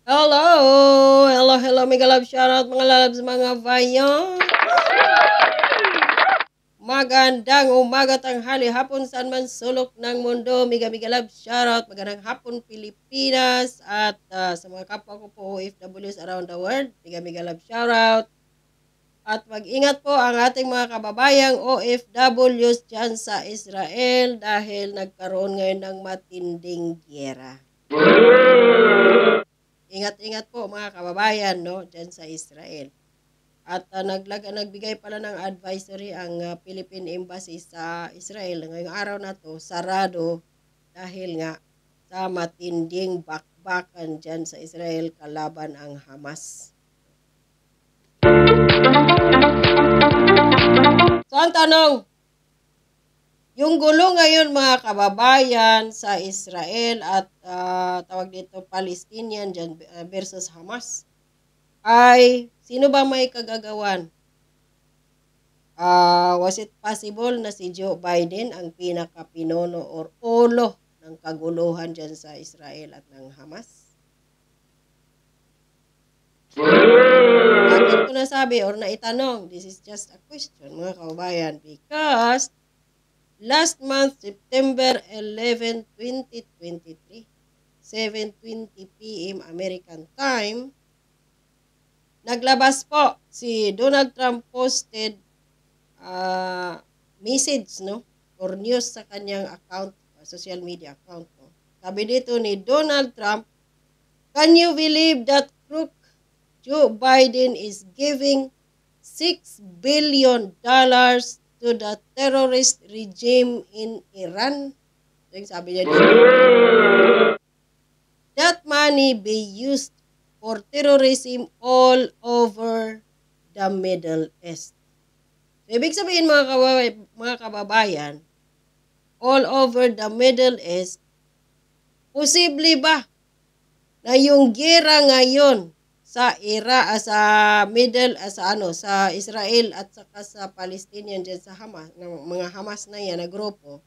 Hello! Hello, hello, mega love shoutout mga lalabs, mga vayan. Magandang umaga, tanghali, hapon, saan man sulok ng mundo. Mega mega love shoutout. Magandang hapon, Pilipinas. At sa mga kapwa ko po OFWs around the world, mega mega love shoutout. At mag-ingat po ang ating mga kababayang OFWs dyan sa Israel dahil nagkaroon ngayon ng matinding gyera. Ingat-ingat po mga kababayan, no, dyan sa Israel. At nagbigay pala ng advisory ang Philippine Embassy sa Israel ngayong araw na to, sarado dahil nga sa matinding bakbakan dyan sa Israel kalaban ang Hamas. So ang tanong, yung gulo ngayon mga kababayan sa Israel at tawag dito Palestinian dyan, versus Hamas ay sino ba may kagagawan? Was it possible na si Joe Biden ang pinaka-pinono or ulo ng kaguluhan dyan sa Israel at ng Hamas? Bakit ko nasabi or naitanong? This is just a question mga kababayan because last month, September 11, 2023, 7:20 p.m. American time, naglabas po si Donald Trump posted message, no, or news sa kanyang account, social media account. No. Sabi dito ni Donald Trump, "Can you believe that crook Joe Biden is giving $6 billion to the terrorist regime in Iran?" So, yung sabi niya dito, "That money be used for terrorism all over the Middle East." So, ibig sabihin mga kababayan, all over the Middle East, posible ba na yung gera ngayon sa sa Israel at saka sa Palestinian dyan sa Hamas, ng mga Hamas na yan na grupo,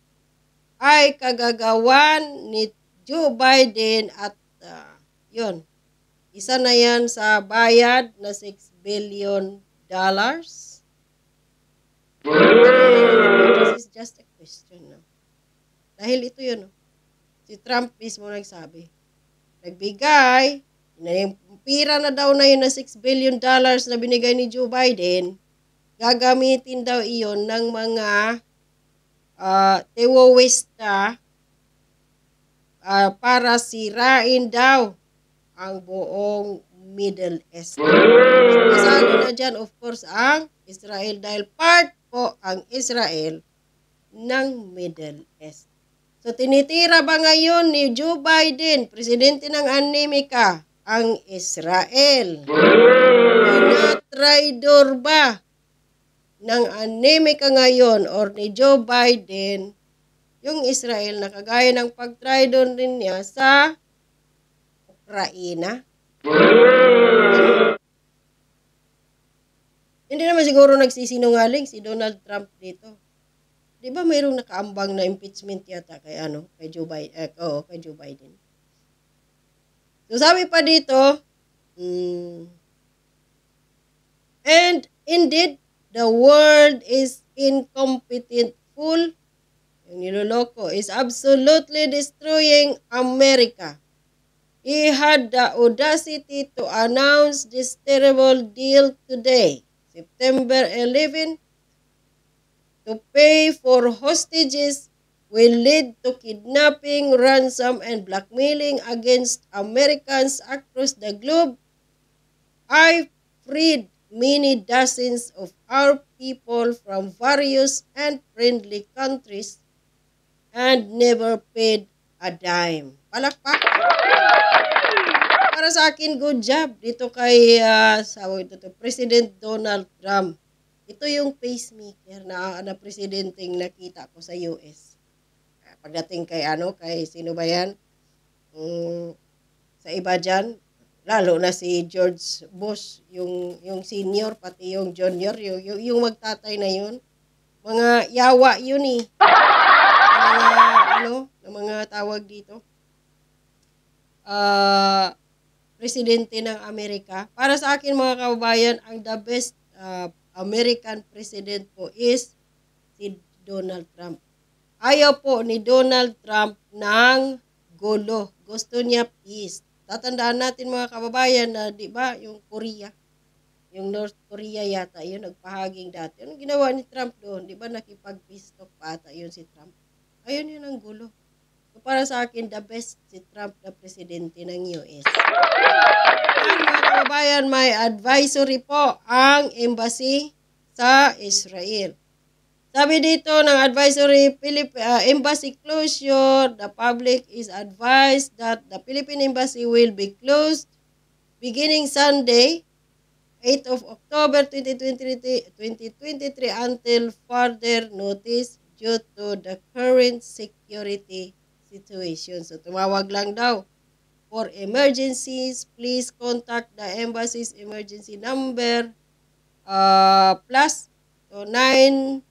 ay kagagawan ni Joe Biden at yun, isa na yan sa bayad na $6 billion. This is just a question. No? Dahil ito yun, no? Si Trump mismo nagsabi. Nagbigay, pira na daw na yun na $6 billion na binigay ni Joe Biden, gagamitin daw iyon ng mga terorista para sirain daw ang buong Middle East. Kasalo na dyan, of course, ang Israel dahil part po ang Israel ng Middle East. So, tinitira ba ngayon ni Joe Biden, presidente ng Amerika, ang Israel? Tinatraidor ba ng Amerika ngayon or ni Joe Biden yung Israel na kagaya ng pag-traidor din niya sa Ukraina? Hindi naman siguro nagsisinungaling si Donald Trump dito. Di ba mayroong nakaambang na impeachment yata kay Joe Biden? So sabi pa dito, and indeed, the world is incompetent fool. Yung niloloko is absolutely destroying America. He had the audacity to announce this terrible deal today, September 11, to pay for hostages will lead to kidnapping, ransom, and blackmailing against Americans across the globe. I freed many dozens of our people from various and friendly countries and never paid a dime. Palakpak! Para sa akin, good job dito kay President Donald Trump. Ito yung pacemaker na presidenteng nakita ko sa US. Pagdating kay sino ba yan? Sa iba dyan, lalo na si George Bush, yung senior, pati yung junior, yung magtatay na yun. Mga yawa yun eh. Mga tawag dito. presidente ng Amerika. Para sa akin mga kababayan, ang the best American president po is si Donald Trump. Ayaw po ni Donald Trump ng gulo. Gusto niya peace. Tatandaan natin mga kababayan na, di ba, yung Korea, yung North Korea yata, yun nagpahaging dati. Anong ginawa ni Trump doon? Di ba nakipag-peace talk pa ata yun si Trump? Ayun yun ang gulo. So para sa akin, the best si Trump na presidente ng US. Ang mga kababayan, may advisory po ang embassy sa Israel. Sabi dito ng advisory, embassy closure, the public is advised that the Philippine Embassy will be closed beginning Sunday, 8th of October 2023 until further notice due to the current security situation. So tumawag lang daw. For emergencies, please contact the embassy's emergency number plus 972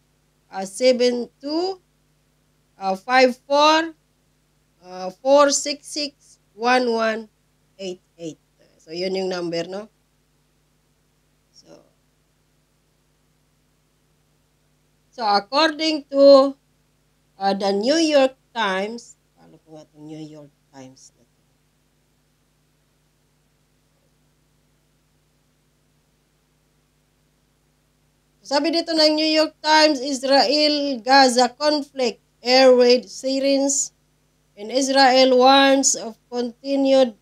54 466 1188. So yun yung number, no? So according to the New York Times, paano po nga itong New York Times na to? Sabi dito ng New York Times, Israel-Gaza conflict, air raid sirens, and Israel warns of continued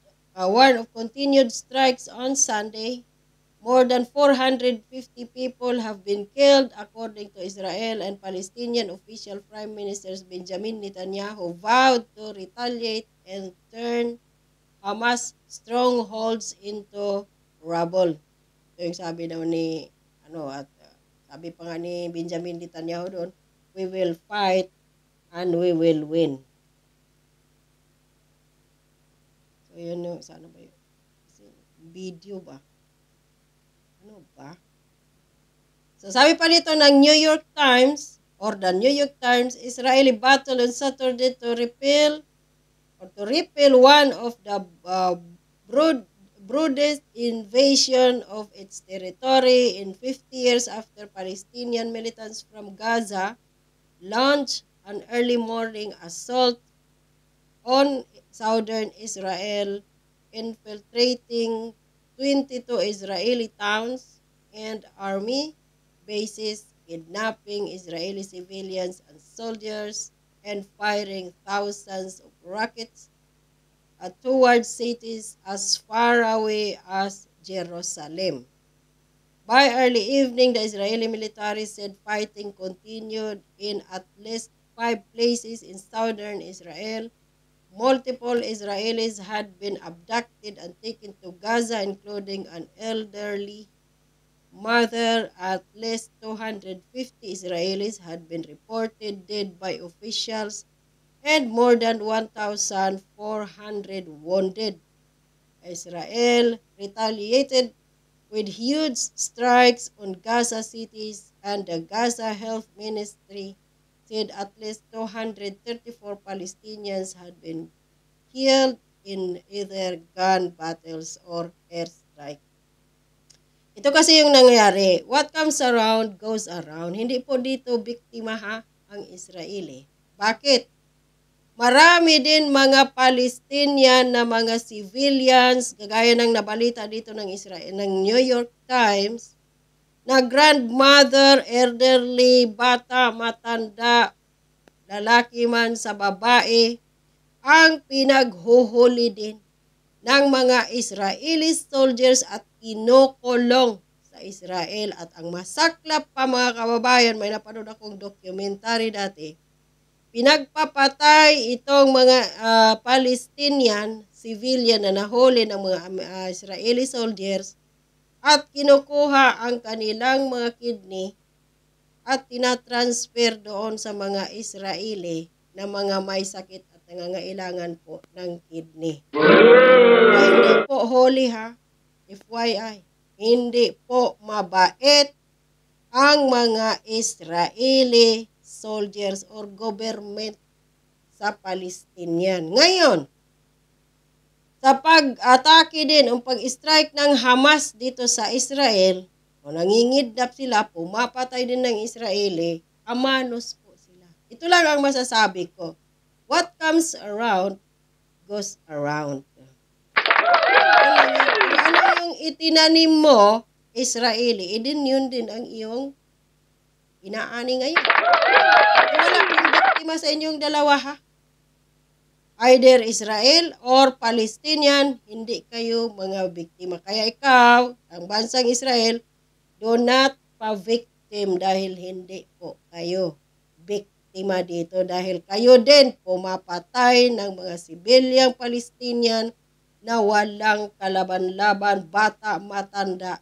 strikes on Sunday. More than 450 people have been killed, according to Israel and Palestinian official. Prime Minister Benjamin Netanyahu vowed to retaliate and turn Hamas strongholds into rubble. Ito yung sabi daw ni, sabi pa nga ni Benjamin Netanyahu doon, we will fight and we will win. So yun yung, sana ba yun? Video ba? Ano ba? So sabi pa dito ng New York Times, or the New York Times, Israeli battle on Saturday to repel one of the broadest invasion of its territory in 50 years after Palestinian militants from Gaza launched an early morning assault on southern Israel, infiltrating 22 Israeli towns and army bases, kidnapping Israeli civilians and soldiers, and firing thousands of rockets towards cities as far away as Jerusalem. By early evening, the Israeli military said fighting continued in at least 5 places in southern Israel. Multiple Israelis had been abducted and taken to Gaza, including an elderly mother. At least 250 Israelis had been reported dead by officials and more than 1,400 wounded. Israel retaliated with huge strikes on Gaza cities, and the Gaza Health Ministry said at least 234 Palestinians had been killed in either gun battles or airstrike. Ito kasi yung nangyari. What comes around goes around. Hindi po dito biktima ang Israeli. Bakit? Marami din mga Palestinian na mga civilians, gagaya ng nabalita dito ng Israel, ng New York Times, na grandmother, elderly, bata, matanda, lalaki man sa babae, ang pinaghuhuli din ng mga Israeli soldiers at kinukulong sa Israel. At ang masaklap pa mga kababayan, may napanood akong documentary dati, pinagpapatay itong mga Palestinian civilian na nahuli ng mga Israeli soldiers at kinukuha ang kanilang mga kidney at tinatransfer doon sa mga Israeli na mga may sakit at nangangailangan po ng kidney. Hindi po holy FYI. Hindi po mabait ang mga Israeli soldiers or government sa Palestinian. Ngayon, sa pag-atake din, ang pag-strike ng Hamas dito sa Israel, o nangingidnap sila, pumapatay din ng Israeli, amanos po sila. Ito lang ang masasabi ko. What comes around, goes around. Kung ano yung itinanim mo, Israeli, din yun din ang iyong inaani ngayon. Wala pong biktima sa inyong dalawa, ha? Either Israel or Palestinian, hindi kayo mga biktima. Kaya ikaw, ang bansang Israel, do not pa-victim dahil hindi po kayo biktima dito. Dahil kayo din pumapatay ng mga sibilyang Palestinian na walang kalaban-laban, bata, matanda,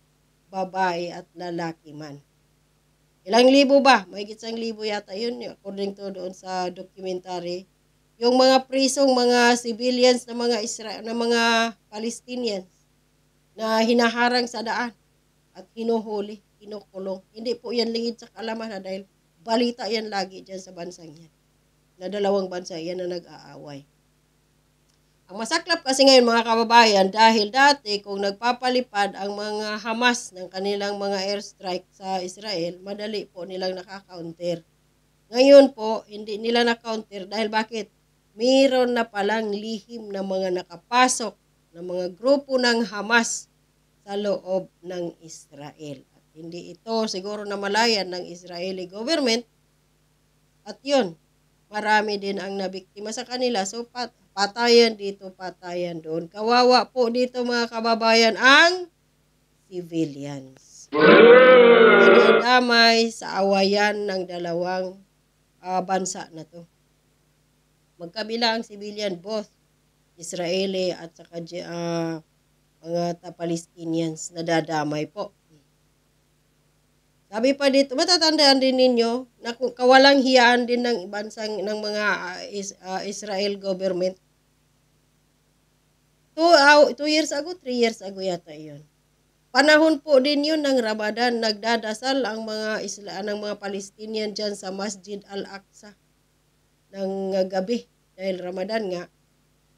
babae at lalaki man. Ilang libo ba? Mahigit 1,000 yata yun, according to doon sa documentary. Yung mga prisong mga civilians na mga Palestinians na hinaharang sa daan at hinuhuli, kinukulong. Hindi po yan lingid sa kaalaman dahil balita yan lagi dyan sa bansang yan. Na dalawang bansa yan na nag-aaway. Ang masaklap kasi ngayon mga kababayan dahil dati kung nagpapalipad ang mga Hamas ng kanilang mga airstrike sa Israel, madali po nilang nakaka-counter. Ngayon po, hindi nila na-counter dahil bakit? Mayroon na palang lihim na mga nakapasok na mga grupo ng Hamas sa loob ng Israel. At hindi ito siguro namalayan ng Israeli government. At yun, marami din ang nabiktima sa kanila. So patayan dito, patayan doon. Kawawa po dito mga kababayan ang civilians. Damay sa awayan ng dalawang bansa na to. Magkabila ang civilian, both Israeli at saka mga Palestinians na dadamay po. Sabi pa dito, matatandaan din ninyo na kawalang hiyaan din ng bansang ng mga Israel government. 2 years ago, 3 years ago yata yun. Panahon po din yun ng Ramadan, nagdadasal ang mga Palestinian dyan sa Masjid Al-Aqsa ng gabi dahil Ramadan nga.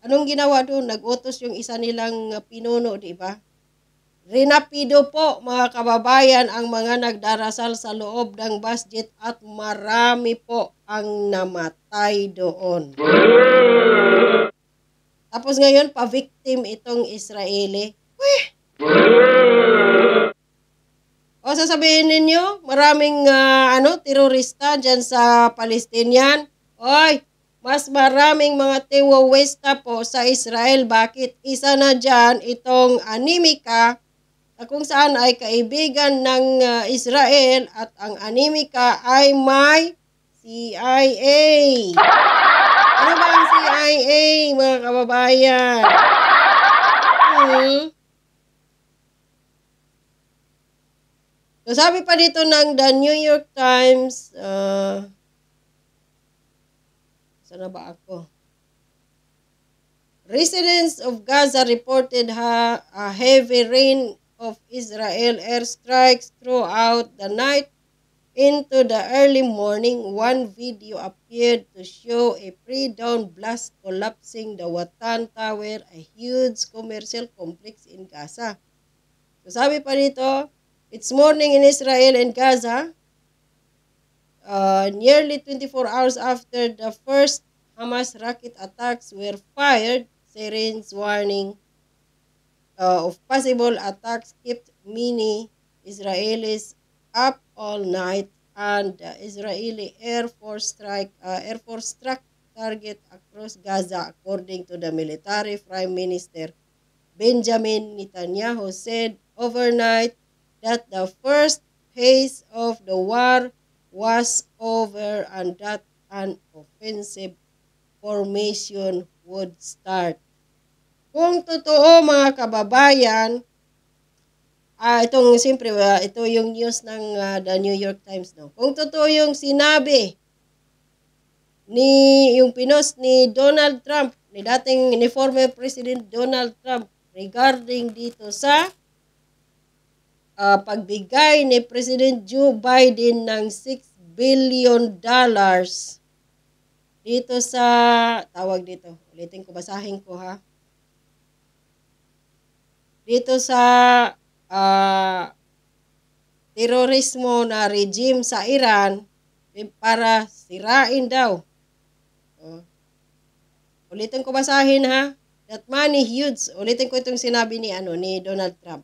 Anong ginawa doon? Nag-utos yung isa nilang pinuno, di ba? Rinapido po mga kababayan ang mga nagdarasal sa loob ng masjid at marami po ang namatay doon. Tapos ngayon, pa-victim itong Israeli. O sasabihin ninyo, maraming terorista dyan sa Palestinian. Oy, mas maraming mga terorista po sa Israel. Bakit? Isa na dyan itong Animika na kung saan ay kaibigan ng Israel at ang Animika ay may CIA. Ano ba ang CIA, mga kababayan? So sabi pa dito ng The New York Times, saan na ba ako? Residents of Gaza reported a heavy rain of Israel airstrikes throughout the night into the early morning. One video appeared to show a pre-dawn blast collapsing the Watan Tower, a huge commercial complex in Gaza. So sabi pa dito, it's morning in Israel and Gaza. Nearly 24 hours after the first Hamas rocket attacks were fired, sirens warning of possible attacks kept many Israelis up all night, and the Israeli Air Force struck target across Gaza, according to the military. Prime Minister Benjamin Netanyahu said overnight that the first phase of the war was over and that an offensive formation would start. Kung totoo mga kababayan, ito yung news ng The New York Times. No? Kung totoo yung sinabi yung pinost ni Donald Trump, ni former President Donald Trump regarding dito sa pagbigay ni President Joe Biden ng $6 billion dito sa, tawag dito, ulitin ko, basahin ko ha. dito sa terorismo na regime sa Iran para sirain daw. Ulitin ko basahin ha. That money huge. Ulitin ko itong sinabi ni Donald Trump.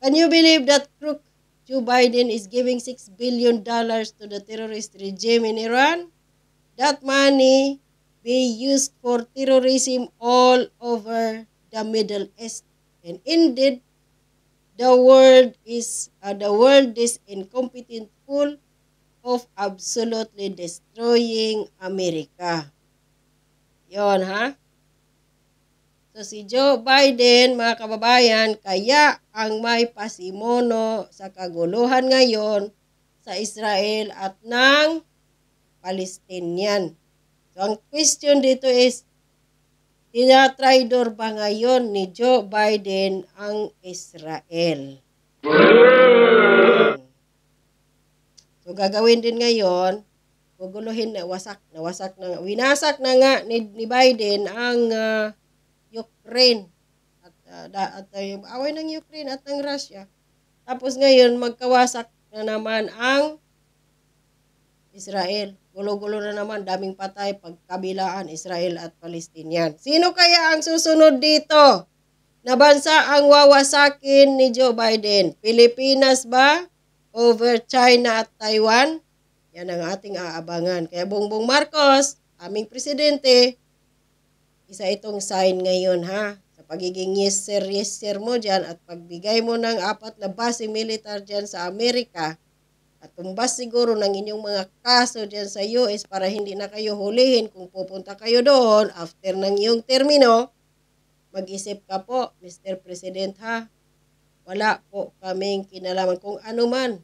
Can you believe that crook Joe Biden is giving $6 billion to the terrorist regime in Iran? That money be used for terrorism all over the Middle East. And indeed, the world is incompetent, full of absolutely destroying America. Yon ha. So si Joe Biden, mga kababayan, kaya ang may pasimono sa kaguluhan ngayon sa Israel at ng Palestinian. So ang question dito is, tinatraidor ba ngayon ni Joe Biden ang Israel? So gagawin din ngayon, guguluhin na winasak na nga ni Biden ang Ukraine at yung away ng Ukraine at ng Russia. Tapos ngayon magkawasak na naman ang Israel. Gulo-gulo na naman, daming patay pagkabilaan Israel at Palestinian. Sino kaya ang susunod dito na bansa ang wawasakin ni Joe Biden? Pilipinas ba over China at Taiwan? Yan ang ating aabangan. Kaya Bongbong Marcos, aming presidente, isa itong sign ngayon ha. Sa pagiging yes sir mo dyan at pagbigay mo ng 4 na base militar dyan sa Amerika at tumbas siguro ng inyong mga kaso dyan sa US para hindi na kayo hulihin kung pupunta kayo doon after ng iyong termino, mag-isip ka po, Mr. President ha. Wala po kaming kinalaman kung ano man.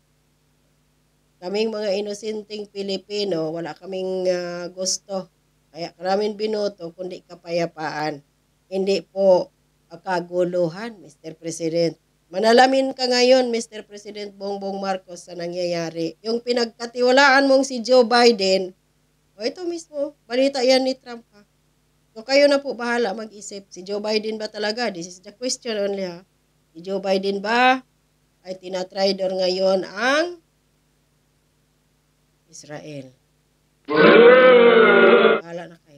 Kaming mga inosenteng Pilipino, wala kaming gusto. Kaya karaming binoto, kundi kapayapaan. Hindi po kaguluhan, Mr. President. Manalamin ka ngayon, Mr. President Bongbong Marcos, sa nangyayari. Yung pinagkatiwalaan mong si Joe Biden, ito mismo, balita yan ni Trump ha. So kayo na po bahala mag-isip. Si Joe Biden ba talaga? This is the question only ha. Si Joe Biden ba ay tinatraidor ngayon ang Israel? Bahala na kayo.